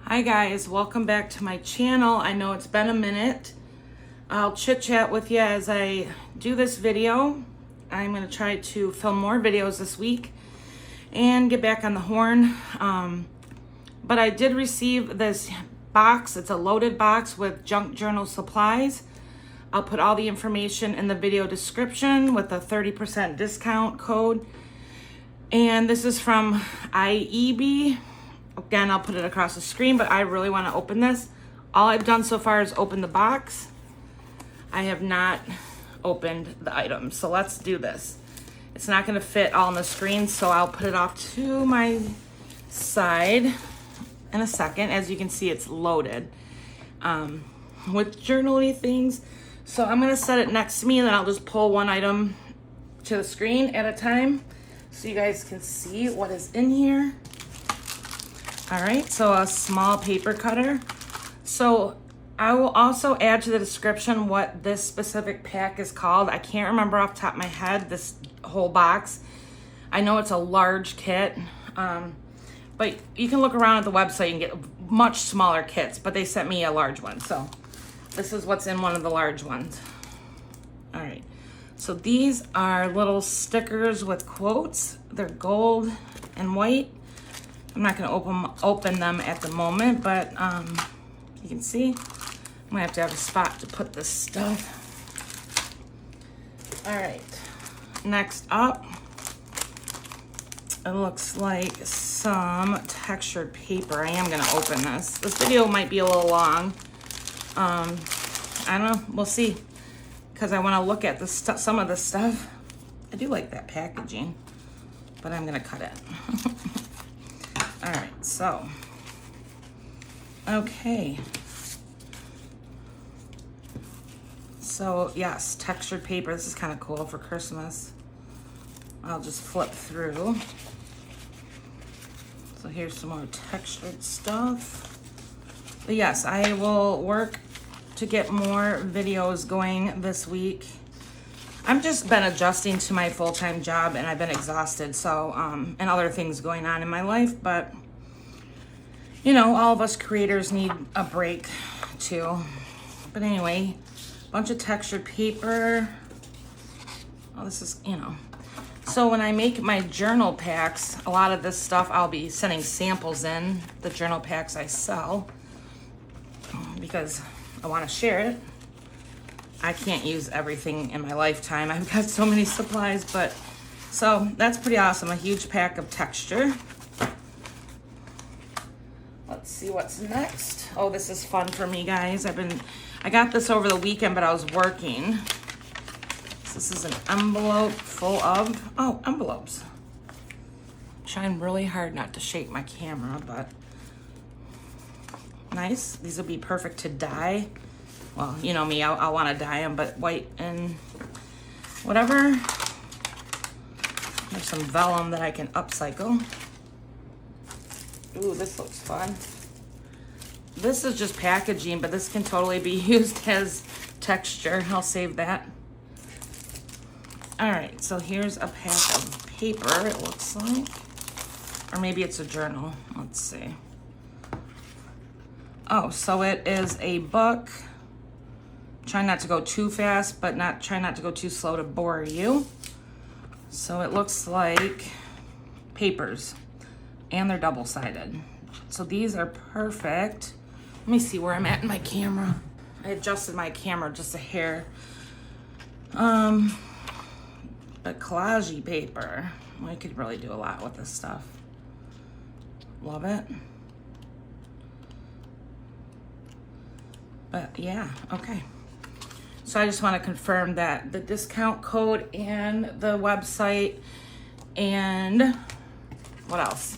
Hi guys, welcome back to my channel. I know it's been a minute. I'll chit chat with you as I do this video. I'm going to try to film more videos this week and get back on the horn. But I did receive this box. It's a loaded box with junk journal supplies. I'll put all the information in the video description with a 30% discount code. And this is from IEB. Again, I'll put it across the screen, but I really want to open this. All I've done so far is open the box. I have not opened the items, so let's do this. It's not going to fit all on the screen, so I'll put it off to my side in a second. As you can see, it's loaded with journaly things. So I'm going to set it next to me, and then I'll just pull one item to the screen at a time so you guys can see what is in here. All right, so a small paper cutter. So I will also add to the description what this specific pack is called. I can't remember off the top of my head this whole box. I know it's a large kit, but you can look around at the website and get much smaller kits, but they sent me a large one. So this is what's in one of the large ones. All right, so these are little stickers with quotes. They're gold and white. I'm not going to open them at the moment, but you can see I'm going to have a spot to put this stuff. All right, next up, it looks like some textured paper. I am going to open this. This video might be a little long. I don't know. We'll see, because I want to look at some of the stuff. I do like that packaging, but I'm going to cut it. All right, so, okay. So, yes, textured paper. This is kind of cool for Christmas. I'll just flip through. So here's some more textured stuff. But yes, I will work to get more videos going this week. I've just been adjusting to my full-time job, and I've been exhausted, so, and other things going on in my life, but, you know, all of us creators need a break, too. But anyway, a bunch of textured paper. Oh, this is, you know. So when I make my journal packs, a lot of this stuff I'll be sending samples in, the journal packs I sell, because I want to share it. I can't use everything in my lifetime. I've got so many supplies, but so that's pretty awesome. A huge pack of texture. Let's see what's next. Oh, this is fun for me, guys. I got this over the weekend, but I was working. So this is an envelope full of, envelopes. I'm trying really hard not to shake my camera, but nice. These will be perfect to dye. Well, you know me, I'll want to dye them, but white and whatever. There's some vellum that I can upcycle. Ooh, this looks fun. This is just packaging, but this can totally be used as texture. I'll save that. All right, so here's a pack of paper, it looks like. Or maybe it's a journal. Let's see. Oh, so it is a book. Try not to go too fast, but try not to go too slow to bore you. So it looks like papers, and they're double-sided. So these are perfect. Let me see where I'm at in my camera. I adjusted my camera just a hair. But collage paper. I could really do a lot with this stuff. Love it. But yeah, okay. So I just want to confirm that the discount code and the website and what else?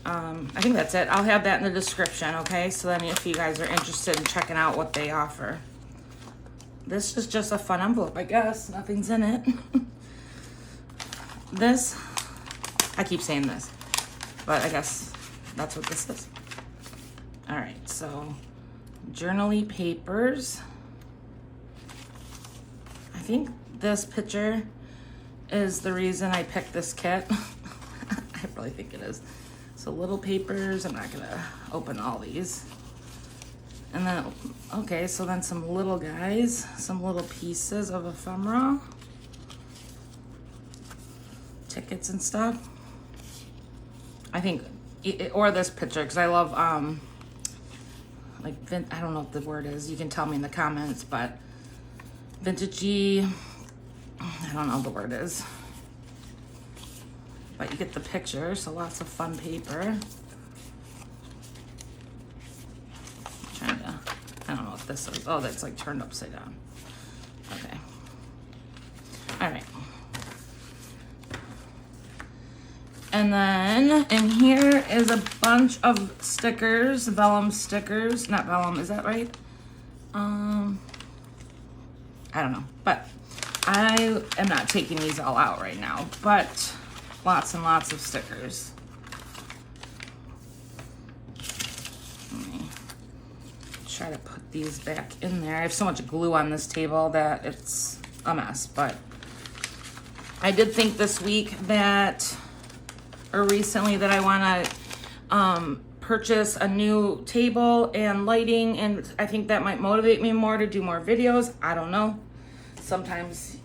I think that's it. I'll have that in the description, okay? So then if you guys are interested in checking out what they offer. This is just a fun envelope, I guess. Nothing's in it. This, I keep saying this, but I guess that's what this is. All right, so journaly papers. I think this picture is the reason I picked this kit. I really think it is. So little papers, I'm not gonna open all these. And then, okay, so then some little guys, some little pieces of ephemera. Tickets and stuff. I think, or this picture, because I love, like, I don't know what the word is. You can tell me in the comments, but vintagey, I don't know what the word is. But you get the picture, so lots of fun paper. I don't know what this is. Oh, that's like turned upside down. Okay. All right. And then in here is a bunch of stickers, vellum stickers. Not vellum, is that right? I don't know, but I am not taking these all out right now, but lots and lots of stickers. Try to put these back in there. I have so much glue on this table that it's a mess, but I did think this week that, or recently, that I want to purchase a new table and lighting, and I think that might motivate me more to do more videos. I don't know. Sometimes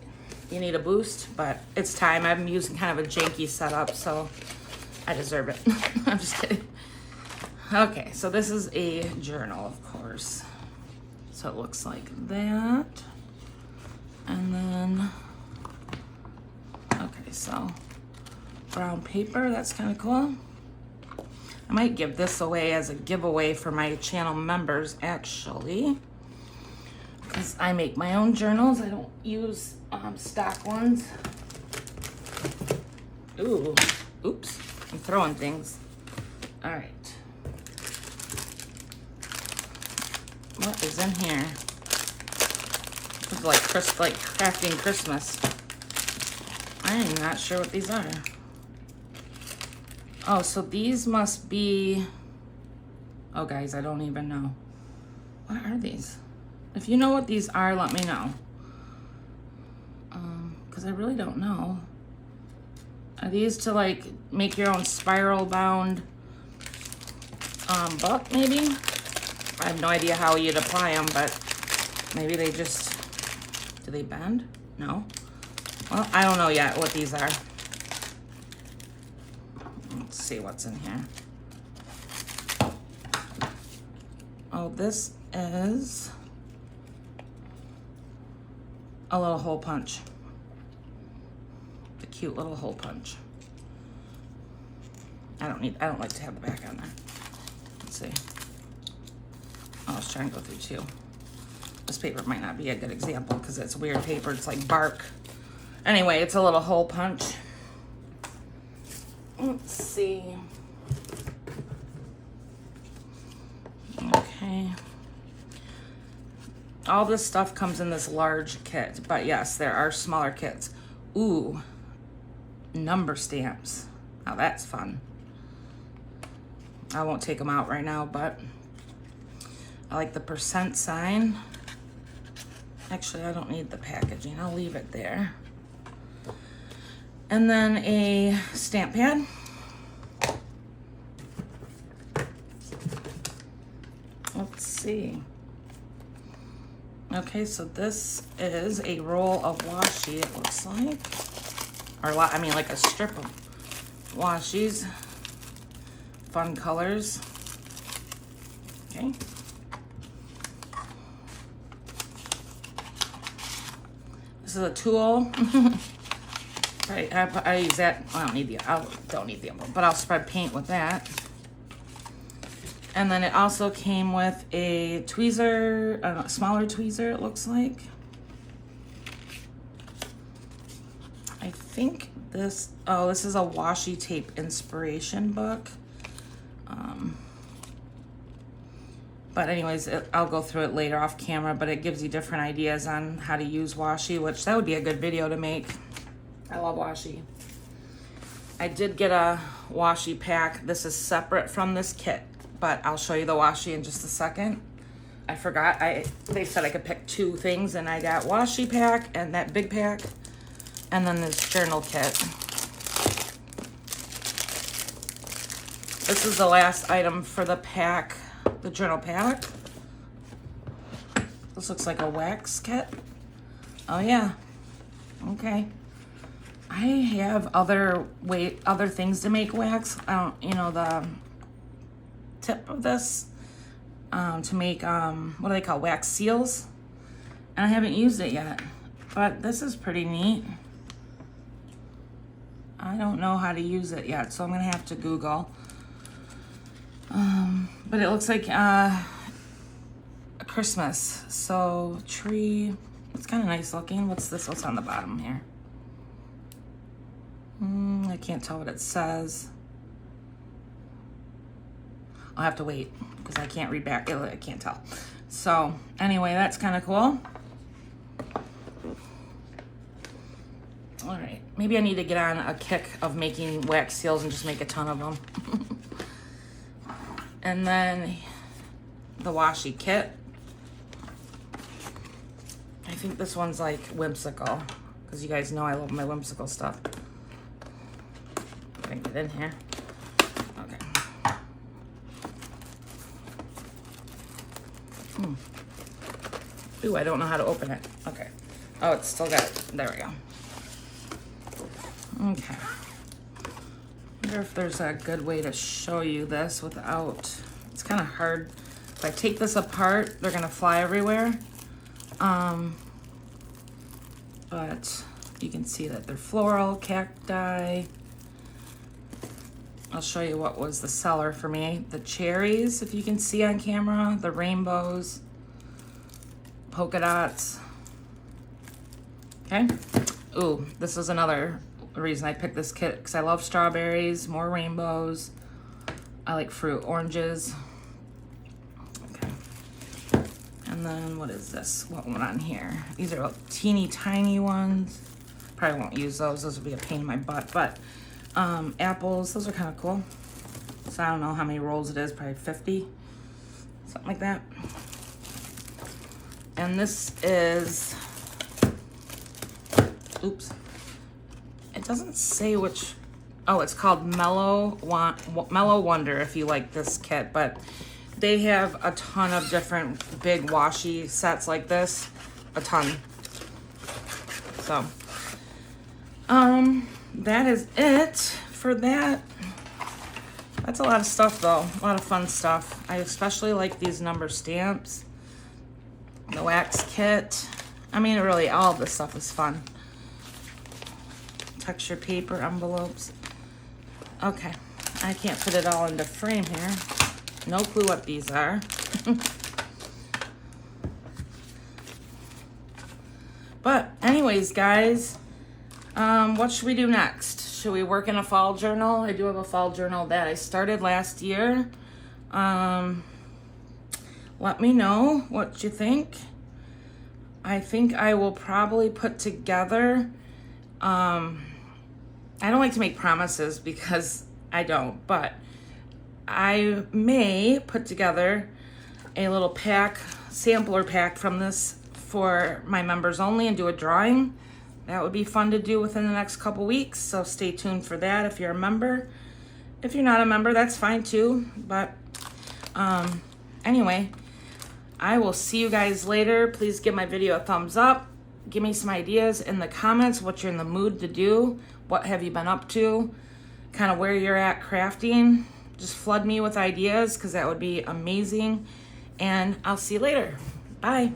you need a boost, but it's time. I'm using kind of a janky setup, so I deserve it. I'm just kidding. Okay, so this is a journal, of course. So it looks like that. And then, okay, so brown paper, that's kind of cool. I might give this away as a giveaway for my channel members, actually. Because I make my own journals. I don't use stock ones. Ooh, oops, I'm throwing things. All right. What is in here? It's like crafting Christmas. I am not sure what these are. Oh, so these must be, oh guys, I don't even know. What are these? If you know what these are, let me know. Because I really don't know. Are these to like make your own spiral bound book maybe? I have no idea how you'd apply them, but maybe they just, do they bend? No. Well, I don't know yet what these are. Let's see what's in here. Oh, this is a little hole punch. The cute little hole punch. I don't like to have the back on there. Let's see. I was trying to go through two. This paper might not be a good example because it's weird paper. It's like bark. Anyway, it's a little hole punch. Let's see. Okay. All this stuff comes in this large kit, but yes, there are smaller kits. Ooh, number stamps. Now that's fun. I won't take them out right now, but I like the percent sign. Actually, I don't need the packaging. I'll leave it there. And then a stamp pad. Let's see. Okay, so this is a roll of washi, it looks like. Or I mean like a strip of washies. Fun colors. Okay. This is a tool. I use that. I don't need the envelope, but I'll spread paint with that. And then it also came with a tweezer, a smaller tweezer, it looks like. I think this, oh, this is a washi tape inspiration book. But anyways, I'll go through it later off camera, but it gives you different ideas on how to use washi, which that would be a good video to make. I love washi. I did get a washi pack. This is separate from this kit, but I'll show you the washi in just a second. I forgot, they said I could pick two things, and I got washi pack and that big pack, and then this journal kit. This is the last item for the pack, the journal pack. This looks like a wax kit. Oh yeah, okay. I have other things to make wax. I don't, you know, the tip of this to make, what do they call, wax seals? And I haven't used it yet, but this is pretty neat. I don't know how to use it yet, so I'm gonna have to Google. But it looks like a Christmas. So tree, it's kind of nice looking. What's this? What's on the bottom here? I can't tell what it says. I'll have to wait because I can't read back. I can't tell. So anyway, that's kind of cool. All right, maybe I need to get on a kick of making wax seals and just make a ton of them. And then the washi kit. I think this one's like whimsical, because you guys know I love my whimsical stuff. Can I get in here? Okay. Ooh, I don't know how to open it. Okay. Oh, it's still got it. There we go. Okay. I wonder if there's a good way to show you this without, it's kind of hard. If I take this apart, they're gonna fly everywhere. But you can see that they're floral, cacti. I'll show you what was the seller for me. The cherries, if you can see on camera, the rainbows, polka dots. Okay. Ooh, this is another reason I picked this kit, because I love strawberries, more rainbows. I like fruit, oranges. Okay. And then what is this? What one on here? These are teeny tiny ones. Probably won't use those. Those will be a pain in my butt. But apples, those are kind of cool. So I don't know how many rolls it is, probably 50, something like that. And this is, oops. It doesn't say which, oh, it's called Mellow Wonder if you like this kit, but they have a ton of different big washi sets like this, a ton. So, that is it for that. That's a lot of stuff though, a lot of fun stuff. I especially like these number stamps, the wax kit. I mean, really, all of this stuff is fun. Texture paper, envelopes. Okay, I can't put it all into frame here. No clue what these are. But anyways, guys, what should we do next? Should we work in a fall journal? I do have a fall journal that I started last year. Let me know what you think. I think I will probably put together, I don't like to make promises because I don't, but I may put together a little pack, sampler pack from this for my members only and do a drawing. That would be fun to do within the next couple weeks, so stay tuned for that if you're a member. If you're not a member, that's fine too, but anyway, I will see you guys later. Please give my video a thumbs up. Give me some ideas in the comments, what you're in the mood to do. What have you been up to? Kind of where you're at crafting. Just flood me with ideas because that would be amazing. And I'll see you later. Bye.